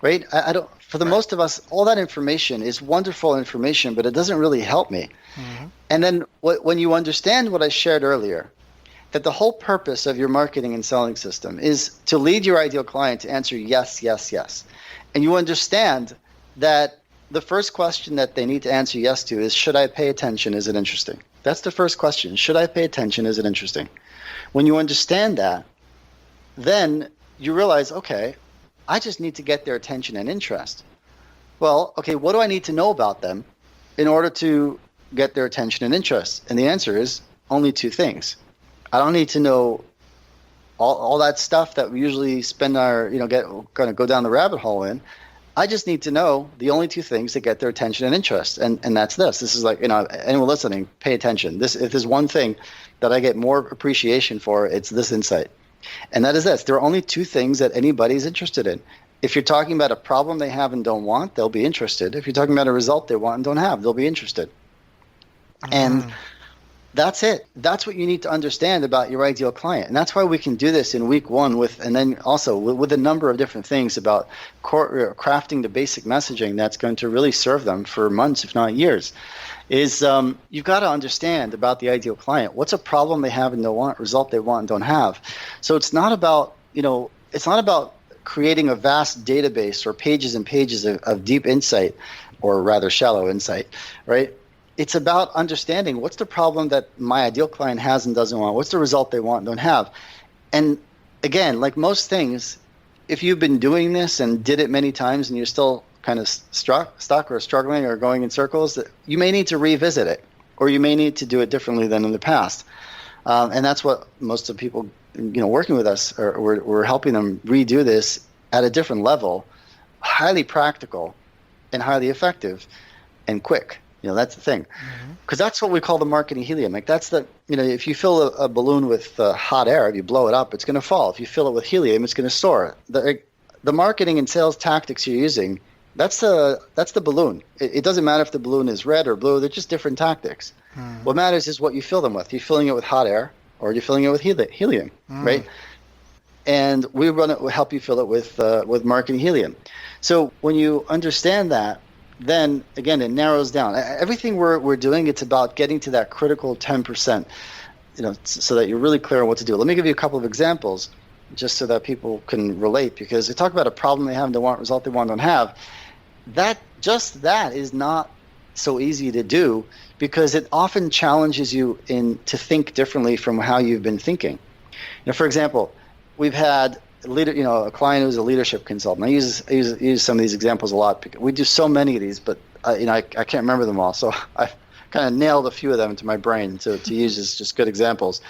right? I don't. For the most of us, all that information is wonderful information, but it doesn't really help me. Mm-hmm. And then when you understand what I shared earlier, that the whole purpose of your marketing and selling system is to lead your ideal client to answer yes, yes, yes. And you understand that the first question that they need to answer yes to is, should I pay attention? Is it interesting? That's the first question. Should I pay attention? Is it interesting? When you understand that, then you realize, okay, I just need to get their attention and interest. Well, okay, what do I need to know about them in order to get their attention and interest? And the answer is only 2 things. I don't need to know all that stuff that we usually spend our, kind of go down the rabbit hole in. I just need to know the only 2 things that get their attention and interest. And that's this. This is like, anyone listening, pay attention. If there's one thing that I get more appreciation for, it's this insight. And that is this. There are only 2 things that anybody's interested in. If you're talking about a problem they have and don't want, they'll be interested. If you're talking about a result they want and don't have, they'll be interested. And that's it. That's what you need to understand about your ideal client. And that's why we can do this in week 1 and then also with a number of different things about crafting the basic messaging that's going to really serve them for months, if not years. Is you've got to understand about the ideal client. What's a problem they have and don't want, result they want and don't have. So it's not about, it's not about creating a vast database or pages and pages of deep insight, or rather shallow insight, right? It's about understanding what's the problem that my ideal client has and doesn't want. What's the result they want and don't have. And again, like most things, if you've been doing this and did it many times and you're still kind of stuck or struggling or going in circles, you may need to revisit it, or you may need to do it differently than in the past. And that's what most of the people, working with us, we're helping them redo this at a different level, highly practical and highly effective and quick. That's the thing, because that's what we call the marketing helium. Like that's the, if you fill a balloon with hot air, if you blow it up, it's going to fall. If you fill it with helium, it's going to soar. The marketing and sales tactics you're using, that's the balloon. It doesn't matter if the balloon is red or blue. They're just different tactics. What matters is what you fill them with. You're filling it with hot air, or you're filling it with helium, right? And we help you fill it with marketing helium. So when you understand that, then again it narrows down. Everything we're doing, it's about getting to that critical 10%, so that you're really clear on what to do. Let me give you a couple of examples, just so that people can relate, because they talk about a problem they have and don't want, result they want, don't have. That is not so easy to do, because it often challenges you to think differently from how you've been thinking. For example, we've had a client who's a leadership consultant. I use some of these examples a lot because we do so many of these, but I can't remember them all. So I've kind of nailed a few of them into my brain to use as just good examples.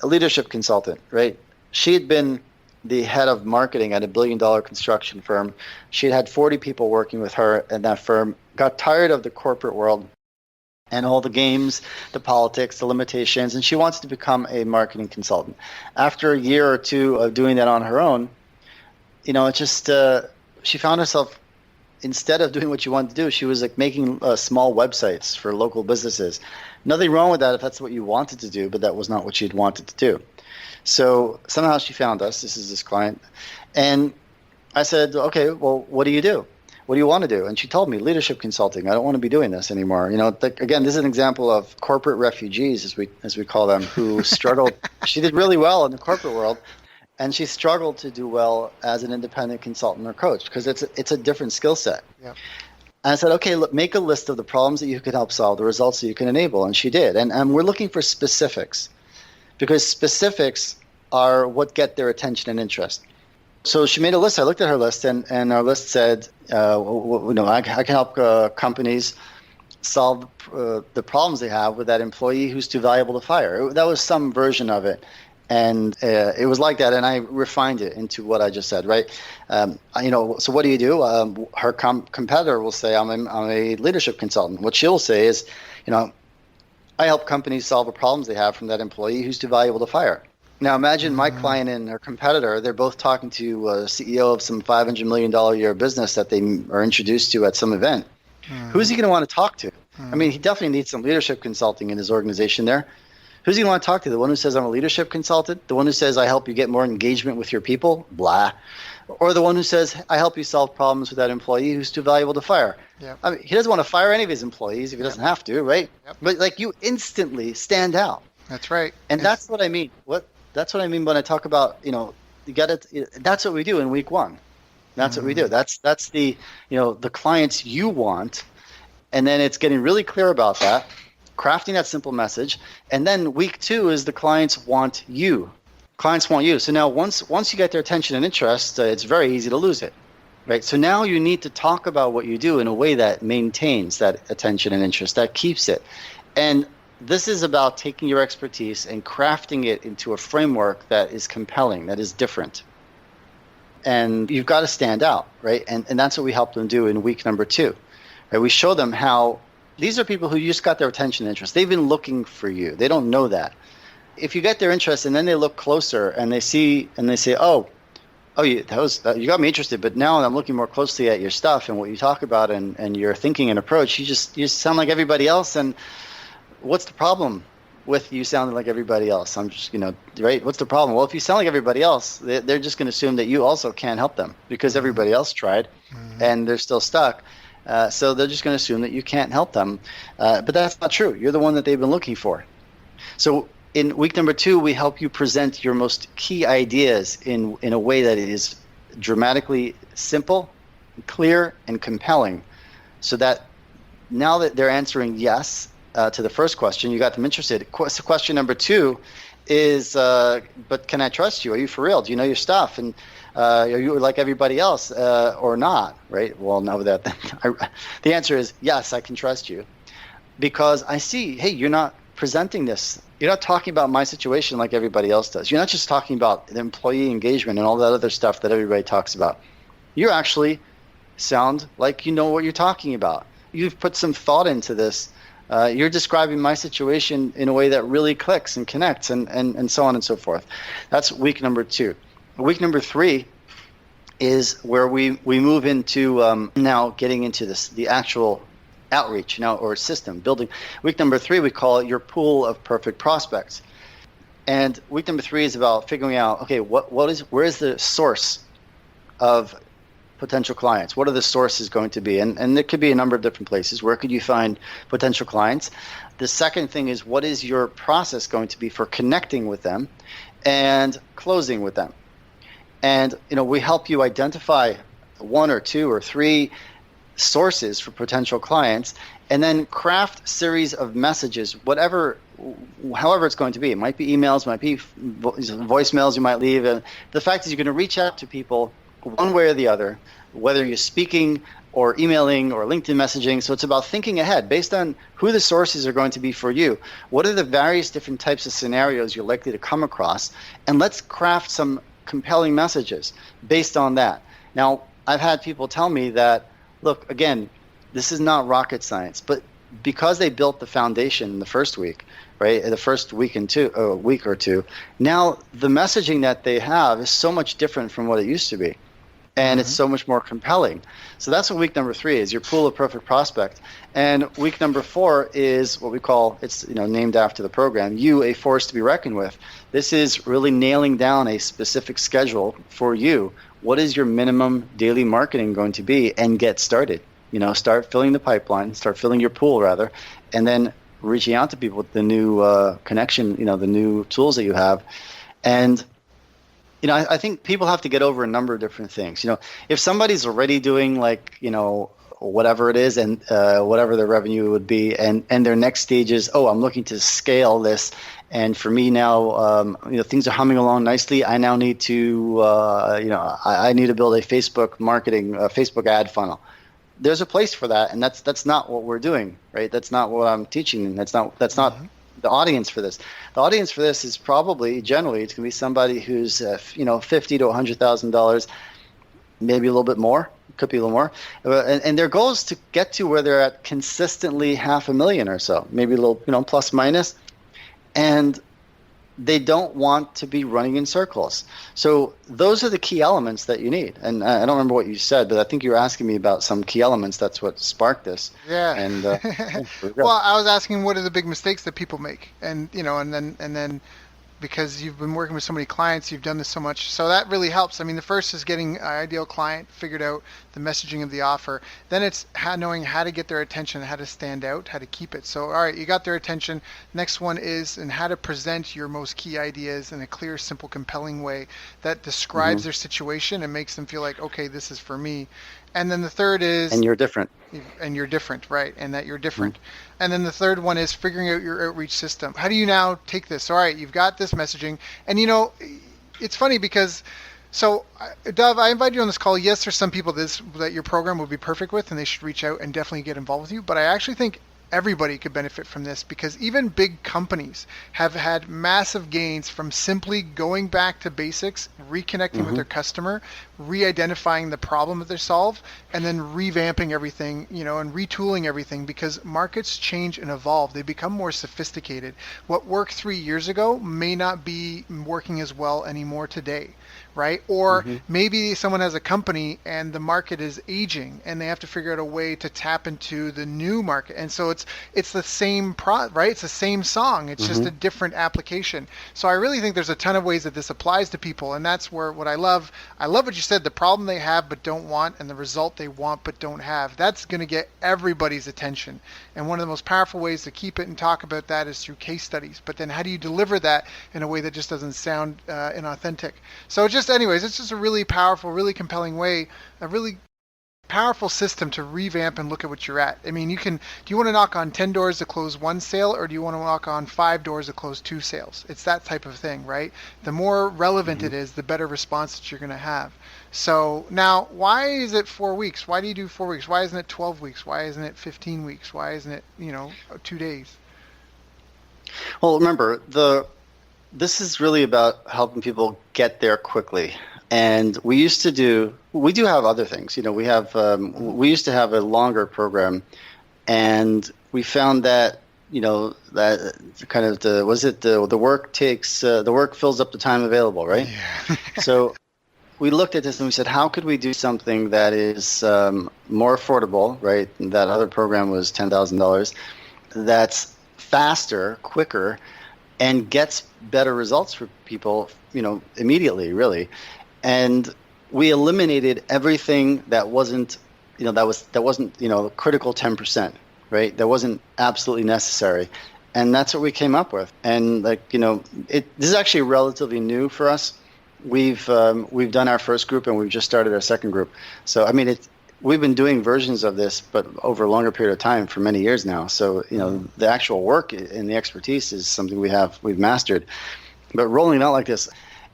A leadership consultant, right? She had been the head of marketing at a $1 billion construction firm. She had 40 people working with her in that firm, got tired of the corporate world and all the games, the politics, the limitations, and she wants to become a marketing consultant. After a year or 2 of doing that on her own, she found herself, instead of doing what she wanted to do, she was like making small websites for local businesses. Nothing wrong with that if that's what you wanted to do, but that was not what she'd wanted to do. So somehow she found us. This is this client. And I said, okay, well, what do you do? What do you want to do? And she told me, leadership consulting. I don't want to be doing this anymore. Again, this is an example of corporate refugees, as we call them, who struggled. She did really well in the corporate world, and she struggled to do well as an independent consultant or coach, because it's a different skill set. Yep. And I said, okay, look, make a list of the problems that you could help solve, the results that you can enable. And she did. And we're looking for specifics, because specifics are what get their attention and interest. So she made a list. I looked at her list, and our list said, I can help companies solve the problems they have with that employee who's too valuable to fire. That was some version of it. And it was like that, and I refined it into what I just said, right? So what do you do? Her competitor will say, I'm a leadership consultant. What she'll say is, I help companies solve the problems they have from that employee who's too valuable to fire. Now imagine my client and her competitor, they're both talking to a CEO of some $500 million a year business that they are introduced to at some event. Who's he going to want to talk to? I mean, he definitely needs some leadership consulting in his organization there. Who's he going to want to talk to? The one who says, I'm a leadership consultant? The one who says, I help you get more engagement with your people? Blah. Or the one who says, I help you solve problems with that employee who's too valuable to fire? Yep. I mean, he doesn't want to fire any of his employees if he doesn't have to, right? Yep. But like, you instantly stand out. That's right. And that's what I mean. That's what I mean when I talk about, that's what we do in week one. That's what we do. That's the, the clients you want. And then it's getting really clear about that, crafting that simple message. And then week two is the clients want you. Clients want you. So now once you get their attention and interest, it's very easy to lose it, right? So now you need to talk about what you do in a way that maintains that attention and interest, that keeps it. And this is about taking your expertise and crafting it into a framework that is compelling, that is different. And you've got to stand out, right? And that's what we help them do in week number 2. Right? We show them how these are people who just got their attention and interest. They've been looking for you. They don't know that. If you get their interest and then they look closer and they say, oh, you got me interested, but now I'm looking more closely at your stuff and what you talk about and your thinking and approach. You sound like everybody else. And what's the problem with you sounding like everybody else? I'm just, right? What's the problem? Well, if you sound like everybody else, they're just going to assume that you also can't help them because everybody else tried and they're still stuck. So they're just going to assume that you can't help them. But that's not true. You're the one that they've been looking for. So in week number 2, we help you present your most key ideas in a way that is dramatically simple, clear, and compelling, so that now that they're answering yes to the first question, you got them interested. So question number 2 is, but can I trust you? Are you for real? Do you know your stuff? And are you like everybody else or not? Right? Well, now that the answer is yes, I can trust you, because I see, hey, you're not presenting this. You're not talking about my situation like everybody else does. You're not just talking about the employee engagement and all that other stuff that everybody talks about. You actually sound like you know what you're talking about. You've put some thought into this. You're describing my situation in a way that really clicks and connects and so on and so forth. That's week number 2. Week number 3 is where we move into now getting into the actual outreach now, or system building. Week number 3, we call it your pool of perfect prospects. And week number 3 is about figuring out, okay, where is the source of potential clients? What are the sources going to be? And there could be a number of different places. Where could you find potential clients? The second thing is, what is your process going to be for connecting with them and closing with them? And we help you identify 1 or 2 or 3 sources for potential clients, and then craft series of messages, however it's going to be. It might be emails, might be voicemails you might leave. And the fact is, you're going to reach out to people one way or the other, whether you're speaking or emailing or LinkedIn messaging. So it's about thinking ahead based on who the sources are going to be for you. What are the various different types of scenarios you're likely to come across? And let's craft some compelling messages based on that. Now, I've had people tell me that, look, again, this is not rocket science, but because they built the foundation in the first week, right, the first week or two, now the messaging that they have is so much different from what it used to be. And it's so much more compelling. So that's what week number 3 is, your pool of perfect prospect. And week number 4 is what we call, it's named after the program, You, a Force to be Reckoned With. This is really nailing down a specific schedule for you. What is your minimum daily marketing going to be? And get started. Start filling the pipeline, start filling your pool rather, and then reaching out to people with the new connection, the new tools that you have. And I think people have to get over a number of different things. If somebody's already doing whatever it is and whatever their revenue would be, and their next stage is, I'm looking to scale this, and for me now, things are humming along nicely. I now need to, I need to build a Facebook marketing, Facebook ad funnel. There's a place for that, and that's not what we're doing, right? That's not what I'm teaching. That's not the audience for this. The audience for this is probably generally it's going to be somebody who's $50,000 to $100,000, maybe a little bit more. Could be a little more, and their goal is to get to where they're at consistently $500,000 or so, maybe a little plus minus, and they don't want to be running in circles. So those are the key elements that you need. And I don't remember what you said, but I think you were asking me about some key elements. That's what sparked this. Yeah. And well, I was asking what are the big mistakes that people make, and then because you've been working with so many clients, you've done this so much. So that really helps. I mean, the first is getting an ideal client, figured out the messaging of the offer. Then it's knowing how to get their attention, how to stand out, how to keep it. So, all right, you got their attention. Next one is how to present your most key ideas in a clear, simple, compelling way that describes their situation and makes them feel like, okay, this is for me. And then the third is... And you're different. And you're different, right? And that you're different. And then the third one is figuring out your outreach system. How do you now take this? All right, you've got this messaging. And, it's funny because... So, Dov, I invite you on this call. Yes, there's some people that your program would be perfect with, and they should reach out and definitely get involved with you. But I actually think everybody could benefit from this because even big companies have had massive gains from simply going back to basics, reconnecting with their customer, re-identifying the problem that they solve, and then revamping everything, and retooling everything because markets change and evolve. They become more sophisticated. What worked 3 years ago may not be working as well anymore today. Right? Or maybe someone has a company and the market is aging and they have to figure out a way to tap into the new market. And so it's the same right? It's the same song. It's just a different application. So I really think there's a ton of ways that this applies to people. And that's where what I love what you said, the problem they have but don't want and the result they want but don't have. That's going to get everybody's attention. And one of the most powerful ways to keep it and talk about that is through case studies. But then how do you deliver that in a way that just doesn't sound inauthentic? So it's just a really powerful, really compelling way, a really powerful system to revamp and look at what you're at. I mean, do you want to knock on 10 doors to close one sale, or do you want to knock on 5 doors to close 2 sales? It's that type of thing, right? The more relevant it is, the better response that you're going to have. So now, why is it 4 weeks? Why do you do 4 weeks? Why isn't it 12 weeks? Why isn't it 15 weeks? Why isn't it, 2 days? Well, remember, this is really about helping people get there quickly. And we do have other things. We used to have a longer program, and we found that, that kind of the work fills up the time available, right? Yeah. So we looked at this and we said, how could we do something that is more affordable, right? That other program was $10,000. That's faster, quicker, and gets better results for people, immediately, really. And we eliminated everything that wasn't, critical 10%, right? That wasn't absolutely necessary. And that's what we came up with. And this is actually relatively new for us. We've done our first group and we've just started our second group. So, I mean, we've been doing versions of this, but over a longer period of time for many years now. So, the actual work and the expertise is something we've mastered. But rolling it out like this,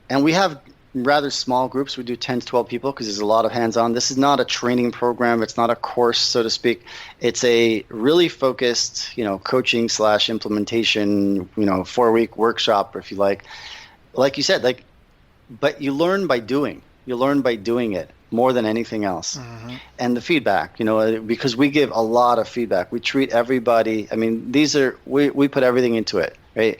and we have rather small groups. We do 10 to 12 people because there's a lot of hands-on. This is not a training program. It's not a course, so to speak. It's a really focused, coaching / implementation, 4-week workshop, if you like. Like you said, but you learn by doing. You learn by doing it more than anything else. And the feedback, because we give a lot of feedback. We treat everybody. I mean, we put everything into it, right?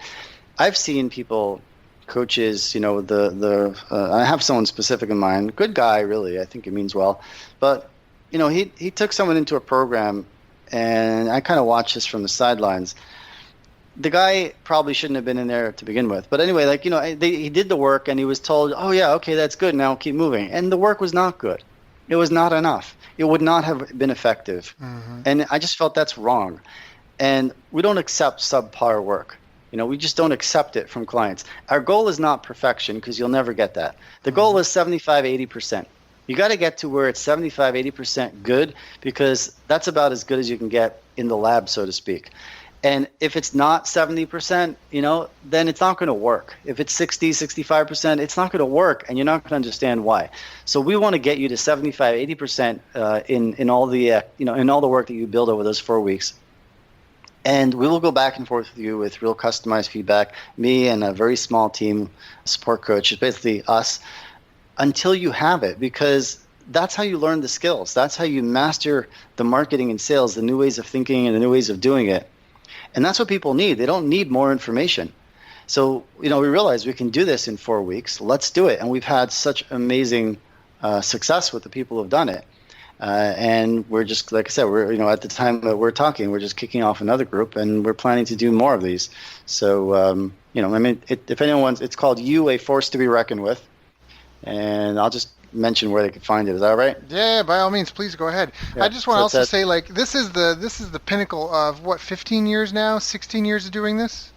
I've seen people, coaches, I have someone specific in mind. Good guy, really. I think he means well. But, he took someone into a program, and I kind of watched this from the sidelines. The guy probably shouldn't have been in there to begin with. But anyway, he did the work, and he was told, oh, yeah, okay, that's good. Now keep moving. And the work was not good. It was not enough. It would not have been effective. And I just felt that's wrong. And we don't accept subpar work. We just don't accept it from clients. Our goal is not perfection because you'll never get that. The goal is 75, 80%. You got to get to where it's 75, 80% good because that's about as good as you can get in the lab, so to speak. And if it's not 70%, then it's not going to work. If it's 60, 65%, it's not going to work, and you're not going to understand why. So we want to get you to 75, 80% in all the in all the work that you build over those 4 weeks. And we will go back and forth with you with real customized feedback, me and a very small team support coach. It's basically us until you have it, because that's how you learn the skills. That's how you master the marketing and sales, the new ways of thinking and the new ways of doing it. And that's what people need. They don't need more information. So, we realize we can do this in 4 weeks. Let's do it. And we've had such amazing success with the people who've done it. And we're just, like I said, we're, at the time that we're talking, we're just kicking off another group, and we're planning to do more of these. So, if anyone's, it's called You, A Force to be Reckoned With. And I'll just mention where they can find it. Is that all right? Yeah, by all means, please go ahead. Yeah, I just want to also say, like, this is the pinnacle of what, 15 years now, 16 years of doing this.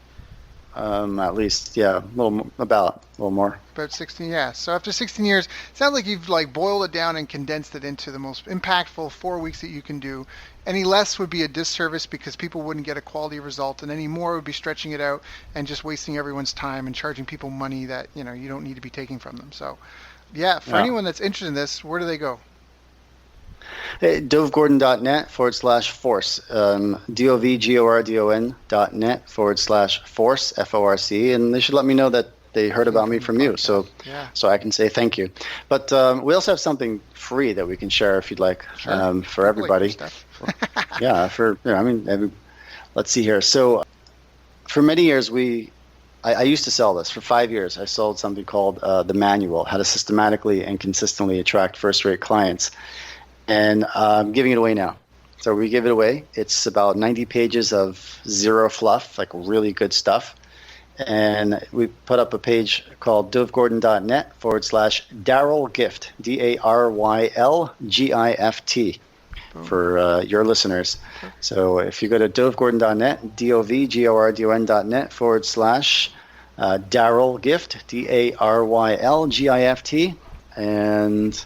At least, yeah, a little more. About 16, yeah. So after 16 years, it sounds like you've like boiled it down and condensed it into the most impactful 4 weeks that you can do. Any less would be a disservice because people wouldn't get a quality result, and any more would be stretching it out and just wasting everyone's time and charging people money that you don't need to be taking from them. So, yeah, for anyone that's interested in this, where do they go? Hey, dovgordon.net/force, dovgordon.net/force, FORC, and they should let me know that they heard about me from you, so I can say thank you. But we also have something free that we can share if you'd like, for everybody. Let's see here. So for many years, I used to sell this. For 5 years, I sold something called the Manual, how to systematically and consistently attract first-rate clients. And I'm giving it away now. So we give it away. It's about 90 pages of zero fluff, like really good stuff. And we put up a page called dovgordon.net/Daryl Gift, DARYLGIFT, for your listeners. So if you go to dovgordon.net, DOVGORDON.net/Daryl Gift, DARYLGIFT, and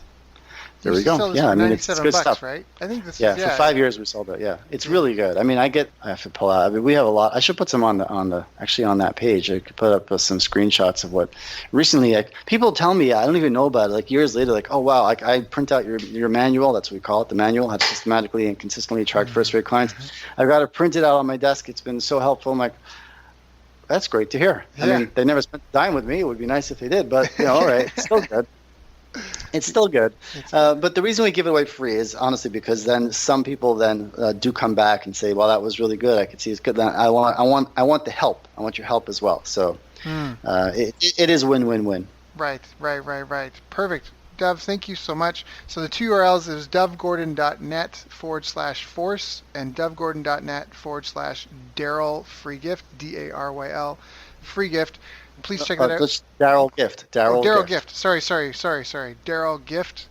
there we go. Yeah, I mean, it's good stuff, right? I think this. Yeah, for 5 years we sold it. Yeah, it's really good. I mean, I have to pull out. I mean, we have a lot. I should put some on that page. I could put up some screenshots of what recently. People tell me, I don't even know about it. Like years later, like, oh wow, like I print out your manual. That's what we call it, the manual, how to systematically and consistently attract first-rate clients. I've got it printed out on my desk. It's been so helpful. I'm like, that's great to hear. I mean, they never spent time with me. It would be nice if they did, but all right, it's still good. It's still good. But the reason we give it away free is honestly because then some people then do come back and say, well, that was really good. I could see it's good. Then I want the help. I want your help as well. So it is win-win-win. Right. Perfect. Dov, thank you so much. So the two URLs is dovgordon.net/force and dovgordon.net/Daryl free gift, DARYL free gift. Please check that out. Daryl Gift. Daryl Gift. Sorry. Daryl Gift.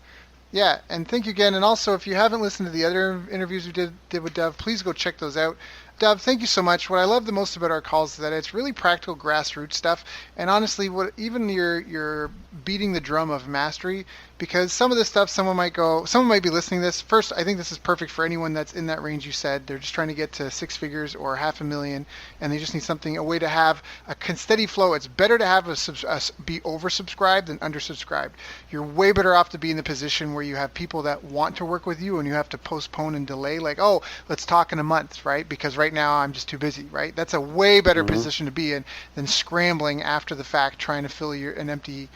Yeah, and thank you again. And also, if you haven't listened to the other interviews we did with Dov, please go check those out. Dov, thank you so much. What I love the most about our calls is that it's really practical grassroots stuff. And honestly, even you're beating the drum of mastery, because some of the stuff someone might be listening to this. First, I think this is perfect for anyone that's in that range you said. They're just trying to get to 6 figures or $500,000, and they just need a way to have a steady flow. It's better to have be oversubscribed than undersubscribed. You're way better off to be in the position where you have people that want to work with you and you have to postpone and delay, like, oh, let's talk in a month, right? Because right now I'm just too busy, right? That's a way better position to be in than scrambling after the fact trying to fill an empty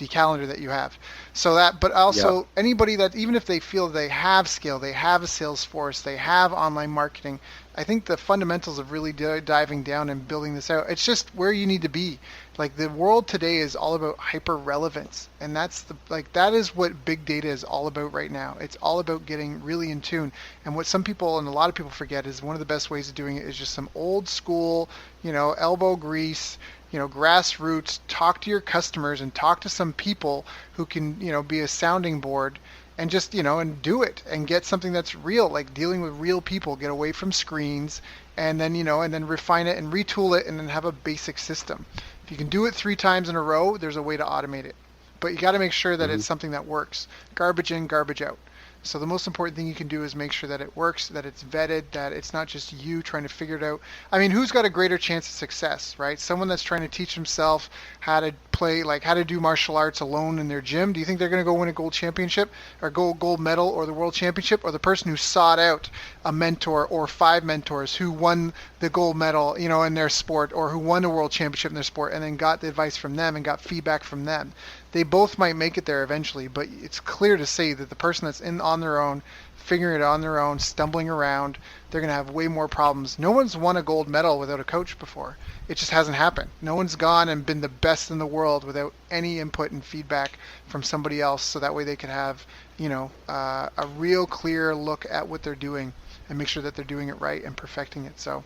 calendar that you have. So that, but also anybody that, even if they feel they have skill, they have a sales force, they have online marketing, I think the fundamentals of really diving down and building this out, it's just where you need to be. Like the world today is all about hyper relevance, and that is what big data is all about right now. It's all about getting really in tune. And what some people and a lot of people forget is one of the best ways of doing it is just some old school, elbow grease, grassroots, talk to your customers and talk to some people who can, be a sounding board and just, and do it and get something that's real, like dealing with real people, get away from screens and then, and then refine it and retool it and then have a basic system. If you can do it 3 times in a row, there's a way to automate it. But you got to make sure that it's something that works. Garbage in, garbage out. So the most important thing you can do is make sure that it works, that it's vetted, that it's not just you trying to figure it out. I mean, who's got a greater chance of success, right? Someone that's trying to teach himself how to play, like how to do martial arts alone in their gym, do you think they're going to go win a gold championship or gold medal or the world championship, or the person who sought out a mentor or 5 mentors who won the gold medal, in their sport, or who won a world championship in their sport and then got the advice from them and got feedback from them? They both might make it there eventually, but it's clear to say that the person that's on their own, figuring it on their own, stumbling around, they're going to have way more problems. No one's won a gold medal without a coach before. It just hasn't happened. No one's gone and been the best in the world without any input and feedback from somebody else, so that way they can have, a real clear look at what they're doing and make sure that they're doing it right and perfecting it. So,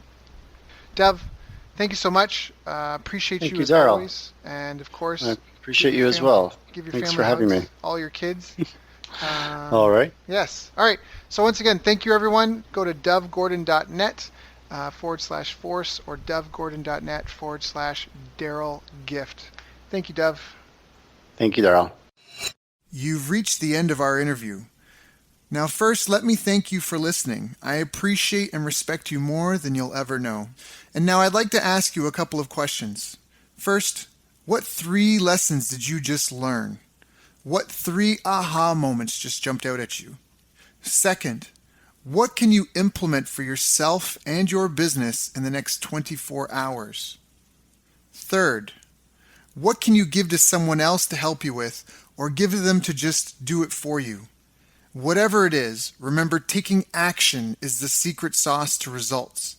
Dov, thank you so much. Appreciate Thank you you, as Daryl. always. And of course, I appreciate you as well. give your Thanks family for having hugs, me. all your kids. All right. Yes. All right. So once again, thank you, everyone. Go to dovgordon.net /force or dovgordon.net /Daryl Gift. Thank you, Dov. Thank you, Daryl. You've reached the end of our interview. Now, first, let me thank you for listening. I appreciate and respect you more than you'll ever know. And now I'd like to ask you a couple of questions. First, what 3 lessons did you just learn? What 3 aha moments just jumped out at you? Second, what can you implement for yourself and your business in the next 24 hours? Third, what can you give to someone else to help you with, or give to them to just do it for you? Whatever it is, remember, taking action is the secret sauce to results.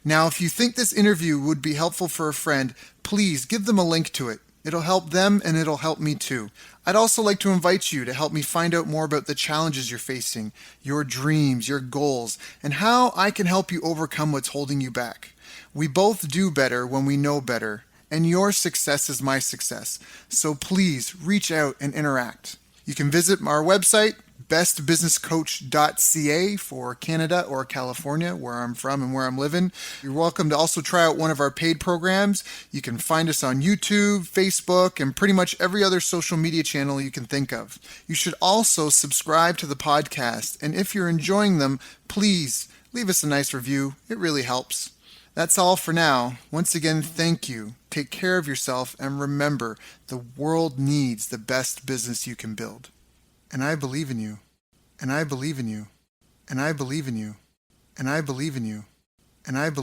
Now, if you think this interview would be helpful for a friend, please give them a link to it. It'll help them and it'll help me too. I'd also like to invite you to help me find out more about the challenges you're facing, your dreams, your goals, and how I can help you overcome what's holding you back. We both do better when we know better, and your success is my success. So please reach out and interact. You can visit our website, bestbusinesscoach.ca for Canada or California, where I'm from and where I'm living. You're welcome to also try out one of our paid programs. You can find us on YouTube, Facebook, and pretty much every other social media channel you can think of. You should also subscribe to the podcast, and if you're enjoying them, please leave us a nice review. It really helps. That's all for now. Once again, thank you. Take care of yourself, and remember, the world needs the best business you can build. And I believe in you. And I believe in you. And I believe in you. And I believe in you. And I believe